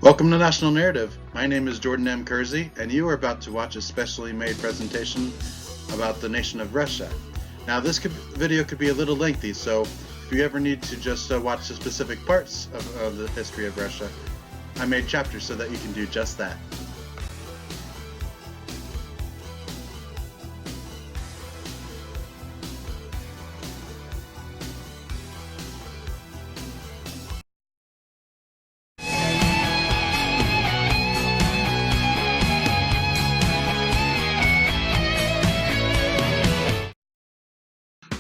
Welcome to National Narrative. My name is Jordan M. Kersey, and you are about to watch a specially made presentation about the nation of Russia. Now, this video could be a little lengthy, so if you ever need to just watch the specific parts of the history of Russia, I made chapters so that you can do just that.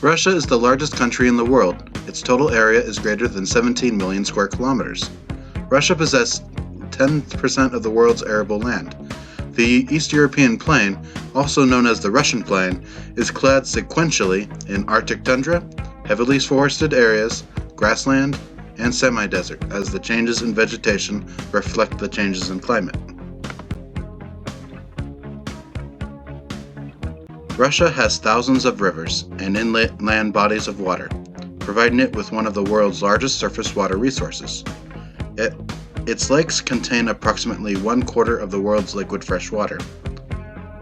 Russia is the largest country in the world. Its total area is greater than 17 million square kilometers. Russia possesses 10% of the world's arable land. The East European Plain, also known as the Russian Plain, is clad sequentially in Arctic tundra, heavily forested areas, grassland, and semi-desert, as the changes in vegetation reflect the changes in climate. Russia has thousands of rivers and inland bodies of water, providing it with one of the world's largest surface water resources. Its lakes contain approximately 1/4 of the world's liquid fresh water.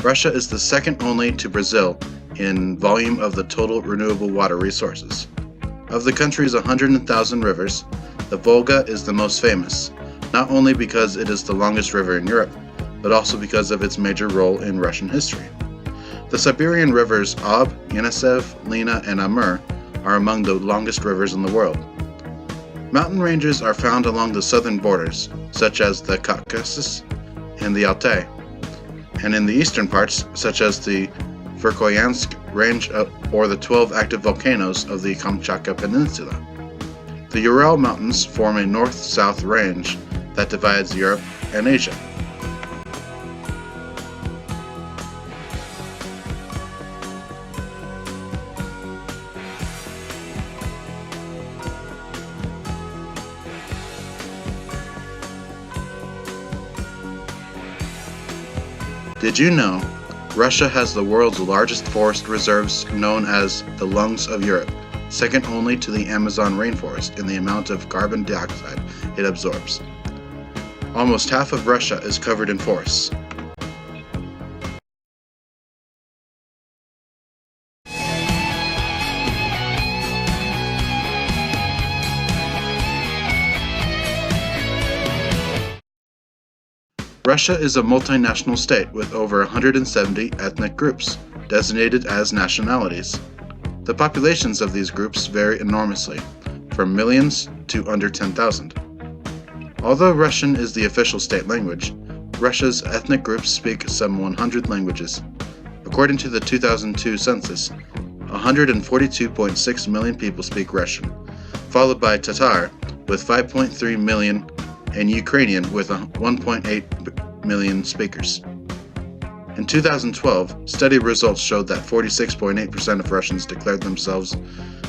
Russia is the second only to Brazil in volume of the total renewable water resources. Of the country's 100,000 rivers, the Volga is the most famous, not only because it is the longest river in Europe, but also because of its major role in Russian history. The Siberian rivers Ob, Yenisei, Lena, and Amur are among the longest rivers in the world. Mountain ranges are found along the southern borders, such as the Caucasus and the Altai, and in the eastern parts, such as the Verkhoyansk Range or the 12 active volcanoes of the Kamchatka Peninsula. The Ural Mountains form a north-south range that divides Europe and Asia. Did you know Russia has the world's largest forest reserves known as the lungs of Europe, second only to the Amazon rainforest in the amount of carbon dioxide it absorbs? Almost half of Russia is covered in forests. Russia is a multinational state with over 170 ethnic groups, designated as nationalities. The populations of these groups vary enormously, from millions to under 10,000. Although Russian is the official state language, Russia's ethnic groups speak some 100 languages. According to the 2002 census, 142.6 million people speak Russian, followed by Tatar with 5.3 million and Ukrainian with 1.8 million speakers. In 2012, study results showed that 46.8% of Russians declared themselves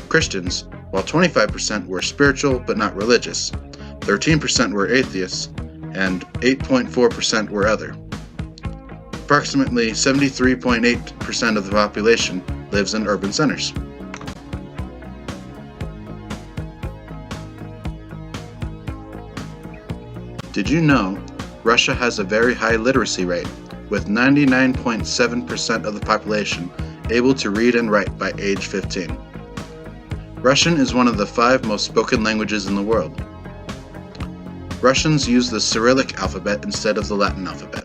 Christians, while 25% were spiritual but not religious, 13% were atheists, and 8.4% were other. Approximately 73.8% of the population lives in urban centers. Did you know Russia has a very high literacy rate, with 99.7% of the population able to read and write by age 15? Russian is one of the 5 most spoken languages in the world. Russians use the Cyrillic alphabet instead of the Latin alphabet.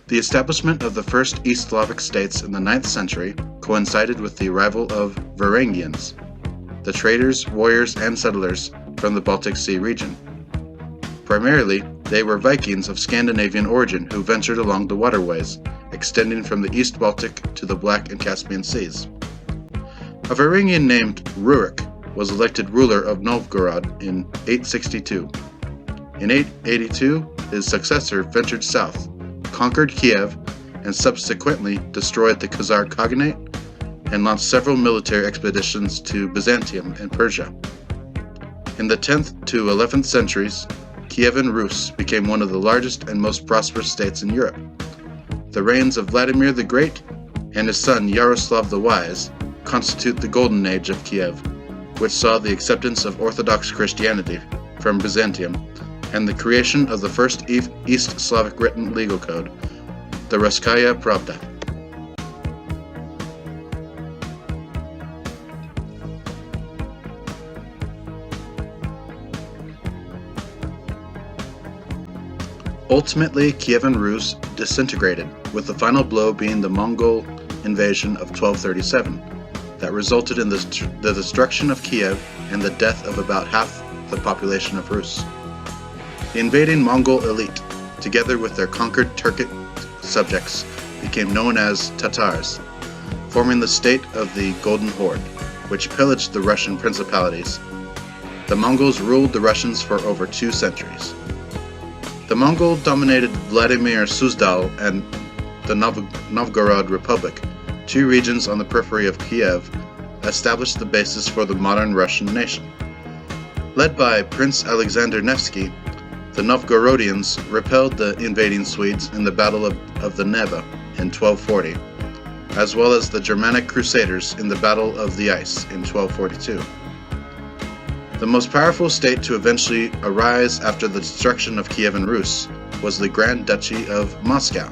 The establishment of the first East Slavic states in the 9th century coincided with the arrival of Varangians, the traders, warriors, and settlers from the Baltic Sea region. Primarily, they were Vikings of Scandinavian origin who ventured along the waterways, extending from the East Baltic to the Black and Caspian Seas. A Varangian named Rurik was elected ruler of Novgorod in 862. In 882, his successor ventured south, conquered Kiev, and subsequently destroyed the Khazar Khaganate and launched several military expeditions to Byzantium and Persia. In the 10th to 11th centuries, Kievan Rus became one of the largest and most prosperous states in Europe. The reigns of Vladimir the Great and his son Yaroslav the Wise constitute the Golden Age of Kiev, which saw the acceptance of Orthodox Christianity from Byzantium and the creation of the first East Slavic written legal code, the Russkaya Pravda. Ultimately, Kievan Rus disintegrated, with the final blow being the Mongol invasion of 1237, that resulted in the destruction of Kiev and the death of about half the population of Rus. The invading Mongol elite, together with their conquered Turkic subjects, became known as Tatars, forming the state of the Golden Horde, which pillaged the Russian principalities. The Mongols ruled the Russians for over 2 centuries. The Mongol-dominated Vladimir Suzdal and the Novgorod Republic, 2 regions on the periphery of Kiev, established the basis for the modern Russian nation. Led by Prince Alexander Nevsky, the Novgorodians repelled the invading Swedes in the Battle of the Neva in 1240, as well as the Germanic Crusaders in the Battle of the Ice in 1242. The most powerful state to eventually arise after the destruction of Kievan Rus was the Grand Duchy of Moscow.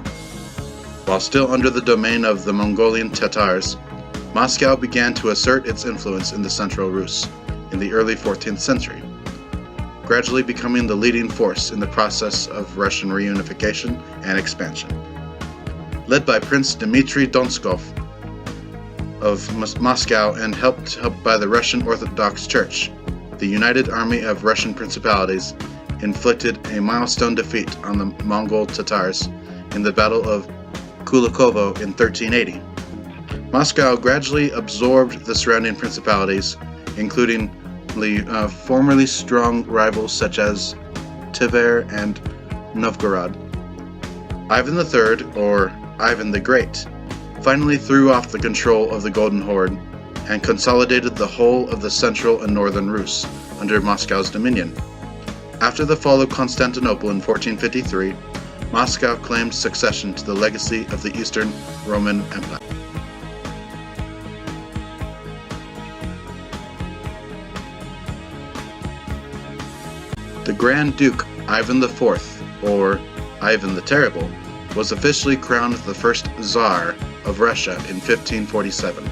While still under the domain of the Mongolian Tatars, Moscow began to assert its influence in the Central Rus in the early 14th century, gradually becoming the leading force in the process of Russian reunification and expansion. Led by Prince Dmitry Donskov of Moscow and helped by the Russian Orthodox Church, the United Army of Russian Principalities inflicted a milestone defeat on the Mongol Tatars in the Battle of Kulikovo in 1380. Moscow gradually absorbed the surrounding principalities, including formerly strong rivals such as Tver and Novgorod. Ivan III, or Ivan the Great, finally threw off the control of the Golden Horde and consolidated the whole of the central and northern Rus under Moscow's dominion. After the fall of Constantinople in 1453, Moscow claimed succession to the legacy of the Eastern Roman Empire. The Grand Duke Ivan IV, or Ivan the Terrible, was officially crowned the first Tsar of Russia in 1547.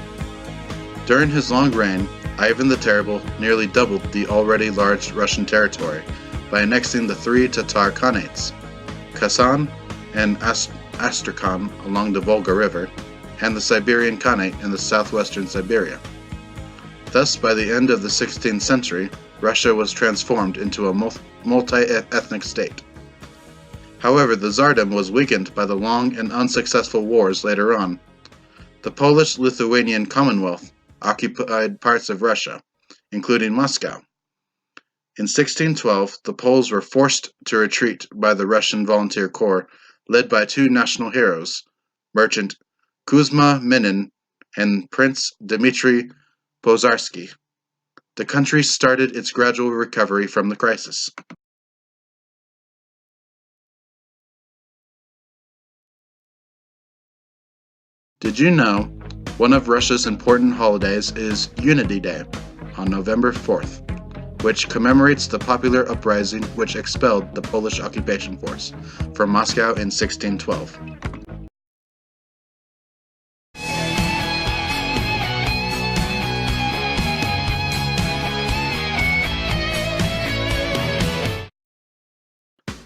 During his long reign, Ivan the Terrible nearly doubled the already large Russian territory by annexing the 3 Tatar Khanates, Kazan and Astrakhan along the Volga River, and the Siberian Khanate in the southwestern Siberia. Thus, by the end of the 16th century, Russia was transformed into a multi-ethnic state. However, the Tsardom was weakened by the long and unsuccessful wars later on. The Polish-Lithuanian Commonwealth occupied parts of Russia, including Moscow. In 1612, the Poles were forced to retreat by the Russian Volunteer Corps, led by 2 national heroes, merchant Kuzma Minin and Prince Dmitry Pozarsky. The country started its gradual recovery from the crisis. Did you know one of Russia's important holidays is Unity Day on November 4th, which commemorates the popular uprising which expelled the Polish occupation force from Moscow in 1612.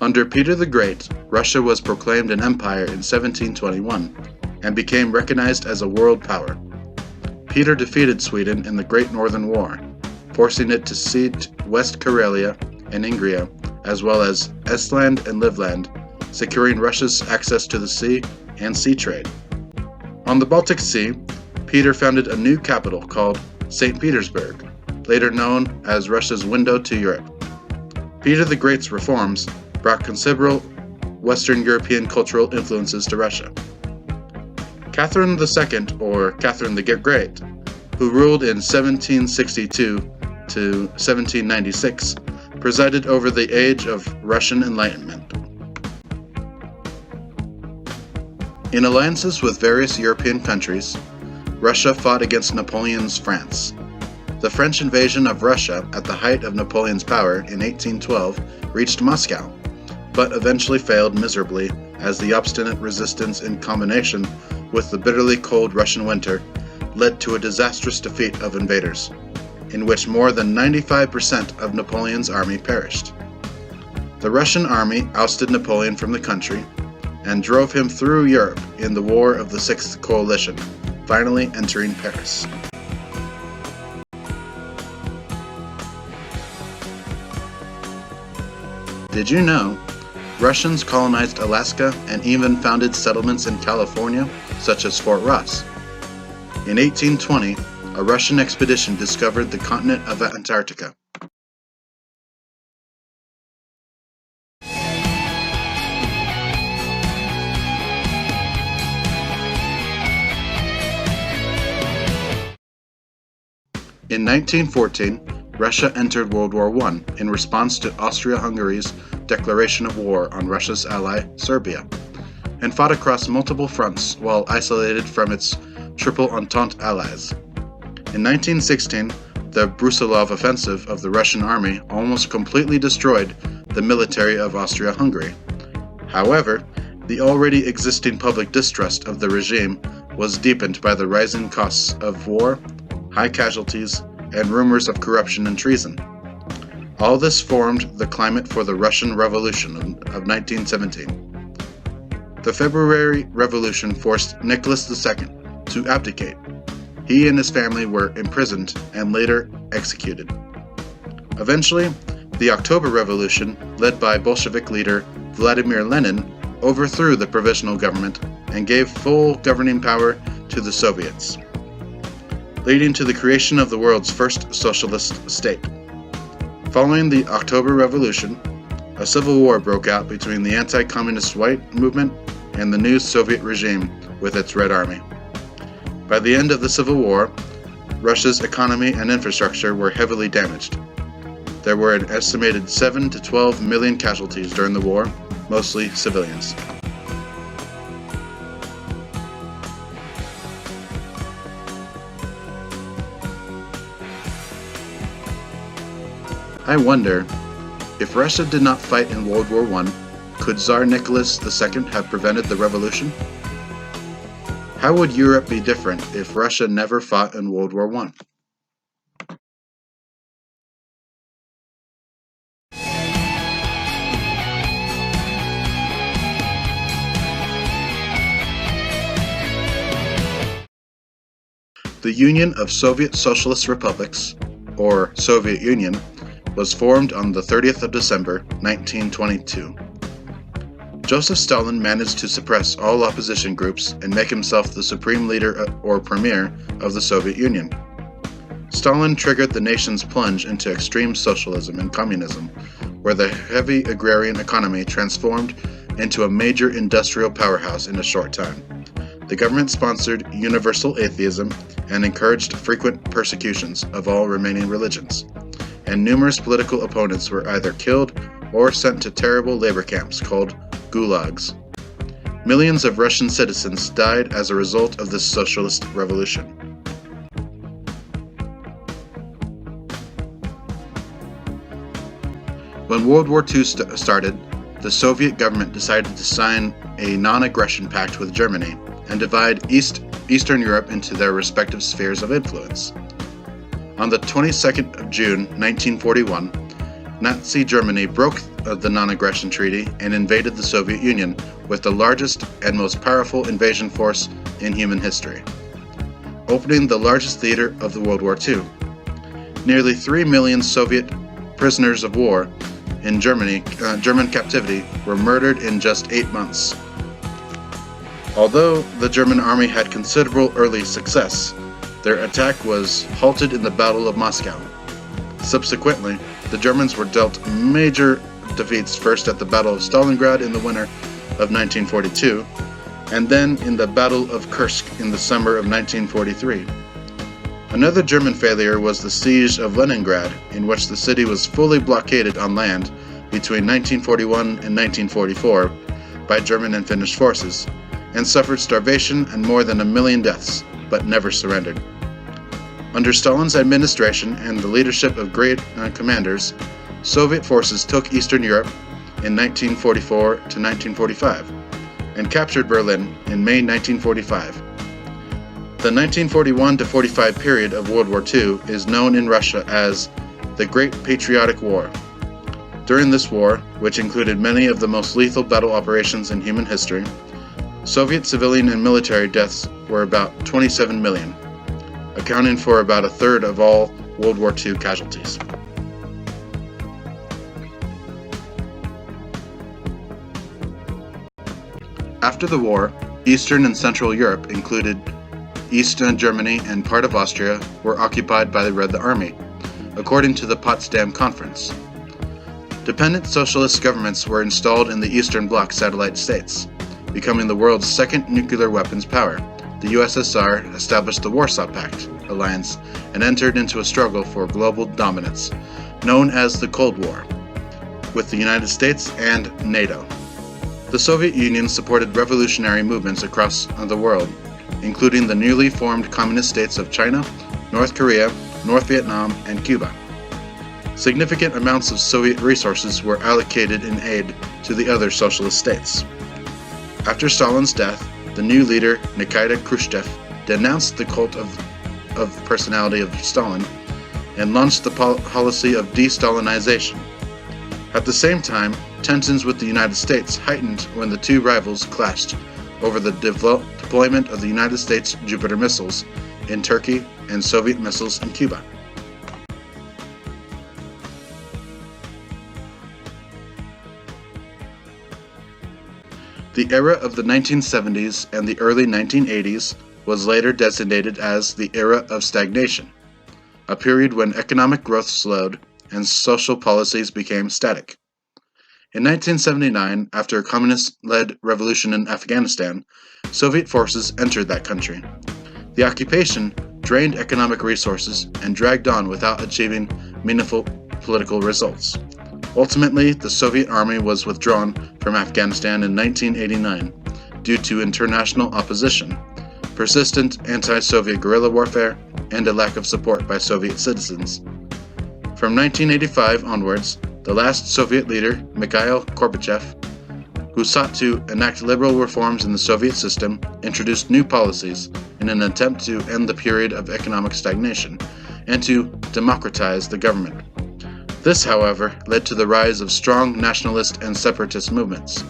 Under Peter the Great, Russia was proclaimed an empire in 1721 and became recognized as a world power. Peter defeated Sweden in the Great Northern War, forcing it to cede West Karelia and Ingria, as well as Estland and Livland, securing Russia's access to the sea and sea trade. On the Baltic Sea, Peter founded a new capital called St. Petersburg, later known as Russia's window to Europe. Peter the Great's reforms brought considerable Western European cultural influences to Russia. Catherine II, or Catherine the Great, who ruled in 1762 to 1796, presided over the age of Russian Enlightenment. In alliances with various European countries, Russia fought against Napoleon's France. The French invasion of Russia at the height of Napoleon's power in 1812 reached Moscow, but eventually failed miserably as the obstinate resistance in combination with the bitterly cold Russian winter led to a disastrous defeat of invaders, in which more than 95% of Napoleon's army perished. The Russian army ousted Napoleon from the country and drove him through Europe in the War of the Sixth Coalition, finally entering Paris. Did you know Russians colonized Alaska and even founded settlements in California, such as Fort Ross? In 1820, a Russian expedition discovered the continent of Antarctica. In 1914, Russia entered World War I in response to Austria-Hungary's declaration of war on Russia's ally, Serbia, and fought across multiple fronts while isolated from its Triple Entente allies. In 1916, the Brusilov offensive of the Russian army almost completely destroyed the military of Austria-Hungary. However, the already existing public distrust of the regime was deepened by the rising costs of war, high casualties, and rumors of corruption and treason. All this formed the climate for the Russian Revolution of 1917. The February Revolution forced Nicholas II to abdicate. He and his family were imprisoned and later executed. Eventually, the October Revolution, led by Bolshevik leader Vladimir Lenin, overthrew the provisional government and gave full governing power to the Soviets, leading to the creation of the world's first socialist state. Following the October Revolution, a civil war broke out between the anti-communist white movement and the new Soviet regime with its Red Army. By the end of the Civil War, Russia's economy and infrastructure were heavily damaged. There were an estimated 7 to 12 million casualties during the war, mostly civilians. I wonder, if Russia did not fight in World War I, could Tsar Nicholas II have prevented the revolution? How would Europe be different if Russia never fought in World War I? The Union of Soviet Socialist Republics, or Soviet Union, was formed on the 30th of December, 1922. Joseph Stalin managed to suppress all opposition groups and make himself the supreme leader or premier of the Soviet Union. Stalin triggered the nation's plunge into extreme socialism and communism, where the heavy agrarian economy transformed into a major industrial powerhouse in a short time. The government sponsored universal atheism and encouraged frequent persecutions of all remaining religions, and numerous political opponents were either killed or sent to terrible labor camps called gulags. Millions of Russian citizens died as a result of this socialist revolution. When World War II started, the Soviet government decided to sign a non-aggression pact with Germany and divide Eastern Europe into their respective spheres of influence. On the 22nd of June, 1941, Nazi Germany broke the non-aggression treaty and invaded the Soviet Union with the largest and most powerful invasion force in human history, opening the largest theater of the World War II. Nearly 3 million Soviet prisoners of war in German captivity were murdered in just 8 months. Although the German army had considerable early success, their attack was halted in the Battle of Moscow. Subsequently, the Germans were dealt major defeats, first at the Battle of Stalingrad in the winter of 1942, and then in the Battle of Kursk in the summer of 1943. Another German failure was the siege of Leningrad, in which the city was fully blockaded on land between 1941 and 1944 by German and Finnish forces, and suffered starvation and more than 1 million deaths, but never surrendered. Under Stalin's administration and the leadership of great commanders, Soviet forces took Eastern Europe in 1944 to 1945 and captured Berlin in May 1945. The 1941 to 45 period of World War II is known in Russia as the Great Patriotic War. During this war, which included many of the most lethal battle operations in human history, Soviet civilian and military deaths were about 27 million, accounting for about a third of all World War II casualties. After the war, Eastern and Central Europe, included Eastern Germany and part of Austria, were occupied by the Red Army, according to the Potsdam Conference. Dependent socialist governments were installed in the Eastern Bloc satellite states, becoming the world's second nuclear weapons power. The USSR established the Warsaw Pact alliance and entered into a struggle for global dominance, known as the Cold War, with the United States and NATO. The Soviet Union supported revolutionary movements across the world, including the newly formed communist states of China, North Korea, North Vietnam, and Cuba. Significant amounts of Soviet resources were allocated in aid to the other socialist states. After Stalin's death, the new leader, Nikita Khrushchev, denounced the cult of personality of Stalin and launched the policy of de-Stalinization. At the same time, tensions with the United States heightened when the two rivals clashed over the deployment of the United States Jupiter missiles in Turkey and Soviet missiles in Cuba. The era of the 1970s and the early 1980s was later designated as the era of stagnation, a period when economic growth slowed and social policies became static. In 1979, after a communist-led revolution in Afghanistan, Soviet forces entered that country. The occupation drained economic resources and dragged on without achieving meaningful political results. Ultimately, the Soviet army was withdrawn from Afghanistan in 1989 due to international opposition, persistent anti-Soviet guerrilla warfare, and a lack of support by Soviet citizens. From 1985 onwards, the last Soviet leader, Mikhail Gorbachev, who sought to enact liberal reforms in the Soviet system, introduced new policies in an attempt to end the period of economic stagnation and to democratize the government. This, however, led to the rise of strong nationalist and separatist movements.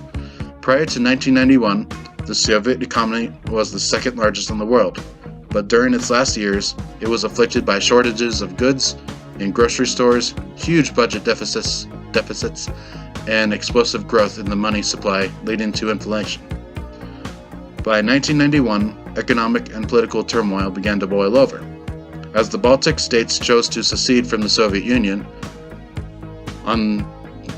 Prior to 1991, the Soviet economy was the second largest in the world, but during its last years, it was afflicted by shortages of goods in grocery stores, huge budget deficits, and explosive growth in the money supply, leading to inflation. By 1991, economic and political turmoil began to boil over. As the Baltic states chose to secede from the Soviet Union, on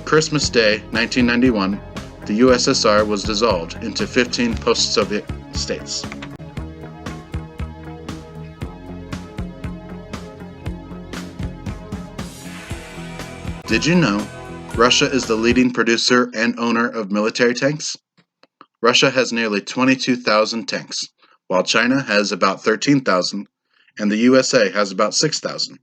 Christmas Day, 1991, the USSR was dissolved into 15 post-Soviet states. Did you know Russia is the leading producer and owner of military tanks? Russia has nearly 22,000 tanks, while China has about 13,000, and the USA has about 6,000.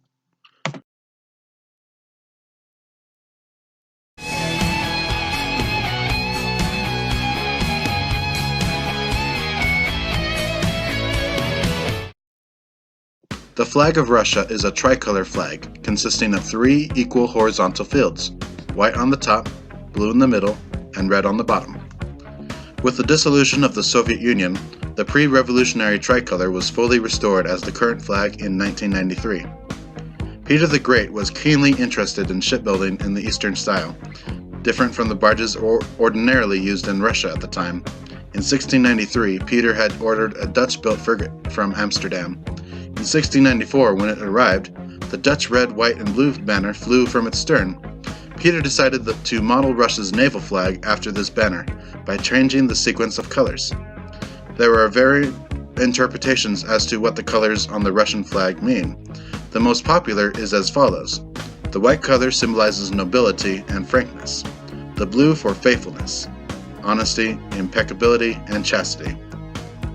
The flag of Russia is a tricolor flag consisting of 3 equal horizontal fields, white on the top, blue in the middle, and red on the bottom. With the dissolution of the Soviet Union, the pre-revolutionary tricolor was fully restored as the current flag in 1993. Peter the Great was keenly interested in shipbuilding in the Eastern style, different from the barges ordinarily used in Russia at the time. In 1693, Peter had ordered a Dutch-built frigate from Amsterdam. In 1694, when it arrived, the Dutch red, white, and blue banner flew from its stern. Peter decided to model Russia's naval flag after this banner by changing the sequence of colors. There were interpretations as to what the colors on the Russian flag mean. The most popular is as follows. The white color symbolizes nobility and frankness. The blue for faithfulness, honesty, impeccability, and chastity.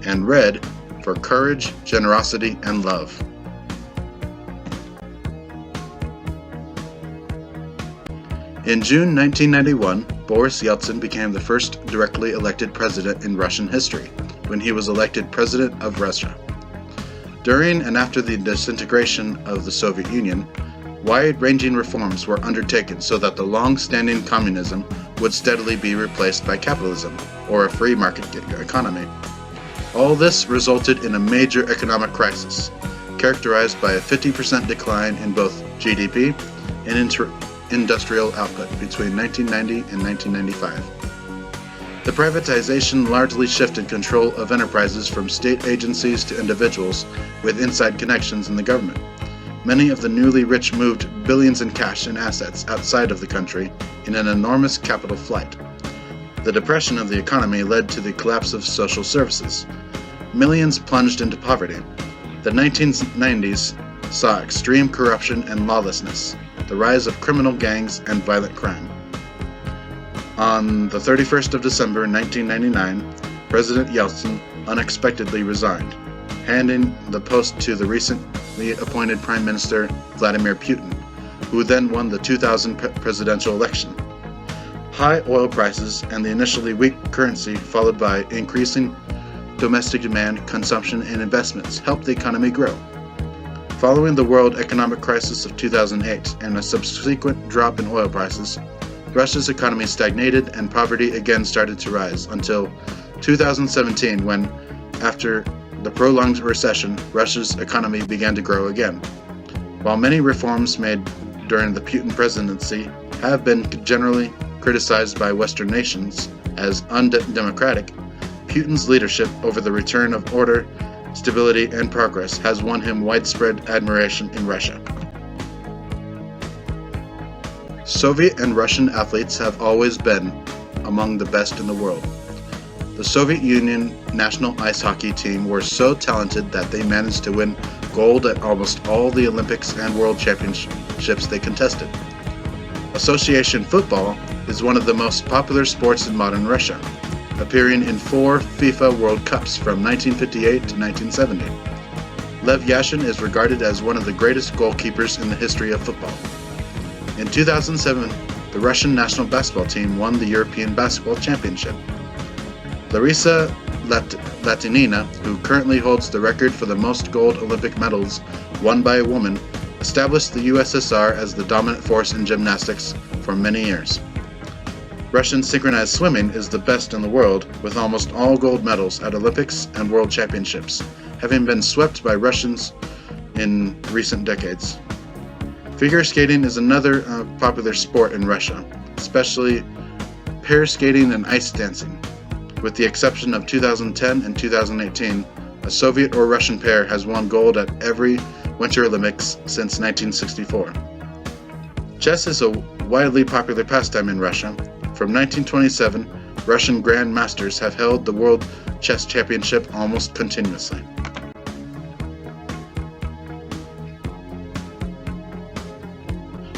And red for courage, generosity, and love. In June 1991, Boris Yeltsin became the first directly elected president in Russian history, when he was elected President of Russia. During and after the disintegration of the Soviet Union, wide-ranging reforms were undertaken so that the long-standing communism would steadily be replaced by capitalism, or a free market economy. All this resulted in a major economic crisis, characterized by a 50% decline in both GDP and industrial output between 1990 and 1995. The privatization largely shifted control of enterprises from state agencies to individuals with inside connections in the government. Many of the newly rich moved billions in cash and assets outside of the country in an enormous capital flight. The depression of the economy led to the collapse of social services. Millions plunged into poverty. The 1990s saw extreme corruption and lawlessness, the rise of criminal gangs and violent crime. On the 31st of December 1999, President Yeltsin unexpectedly resigned, handing the post to the recently appointed Prime Minister Vladimir Putin, who then won the 2000 presidential election. High oil prices and the initially weak currency, followed by increasing domestic demand, consumption, and investments, helped the economy grow. Following the world economic crisis of 2008 and a subsequent drop in oil prices, Russia's economy stagnated and poverty again started to rise until 2017 when, after the prolonged recession, Russia's economy began to grow again. While many reforms made during the Putin presidency have been generally criticized by Western nations as undemocratic, Putin's leadership over the return of order, stability, and progress has won him widespread admiration in Russia. Soviet and Russian athletes have always been among the best in the world. The Soviet Union national ice hockey team were so talented that they managed to win gold at almost all the Olympics and World Championships they contested. Association football is one of the most popular sports in modern Russia, appearing in 4 FIFA World Cups from 1958 to 1970. Lev Yashin is regarded as one of the greatest goalkeepers in the history of football. In 2007, the Russian national basketball team won the European Basketball Championship. Larisa Latynina, who currently holds the record for the most gold Olympic medals won by a woman, established the USSR as the dominant force in gymnastics for many years. Russian synchronized swimming is the best in the world, with almost all gold medals at Olympics and World Championships, having been swept by Russians in recent decades. Figure skating is another popular sport in Russia, especially pair skating and ice dancing. With the exception of 2010 and 2018, a Soviet or Russian pair has won gold at every Winter Olympics since 1964. Chess is a widely popular pastime in Russia. From 1927, Russian Grand Masters have held the World Chess Championship almost continuously.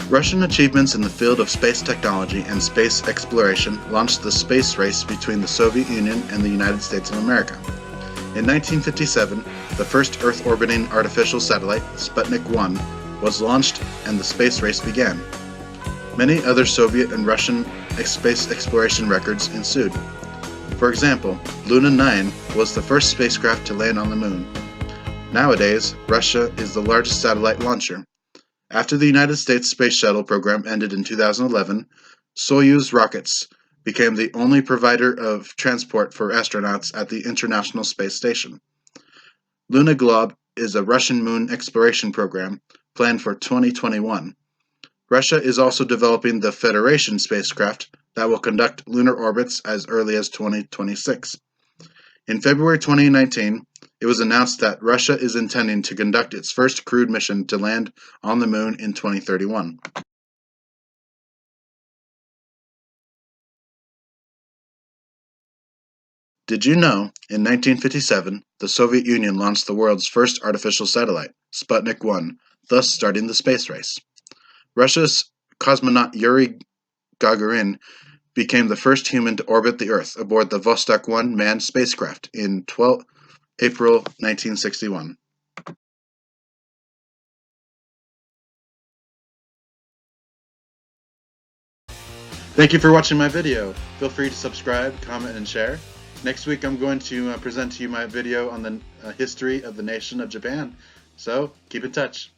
Russian achievements in the field of space technology and space exploration launched the space race between the Soviet Union and the United States of America. In 1957, the first Earth-orbiting artificial satellite, Sputnik 1, was launched and the space race began. Many other Soviet and Russian space exploration records ensued. For example, Luna 9 was the first spacecraft to land on the Moon. Nowadays, Russia is the largest satellite launcher. After the United States Space Shuttle program ended in 2011, Soyuz rockets became the only provider of transport for astronauts at the International Space Station. Luna Glob is a Russian moon exploration program planned for 2021. Russia is also developing the Federation spacecraft that will conduct lunar orbits as early as 2026. In February 2019, it was announced that Russia is intending to conduct its first crewed mission to land on the Moon in 2031. Did you know, in 1957, the Soviet Union launched the world's first artificial satellite, Sputnik 1, thus starting the space race? Russia's cosmonaut Yuri Gagarin became the first human to orbit the Earth aboard the Vostok 1 manned spacecraft in April 1961. Thank you for watching my video. Feel free to subscribe, comment, and share. Next week I'm going to present to you my video on the history of the nation of Japan. So keep in touch.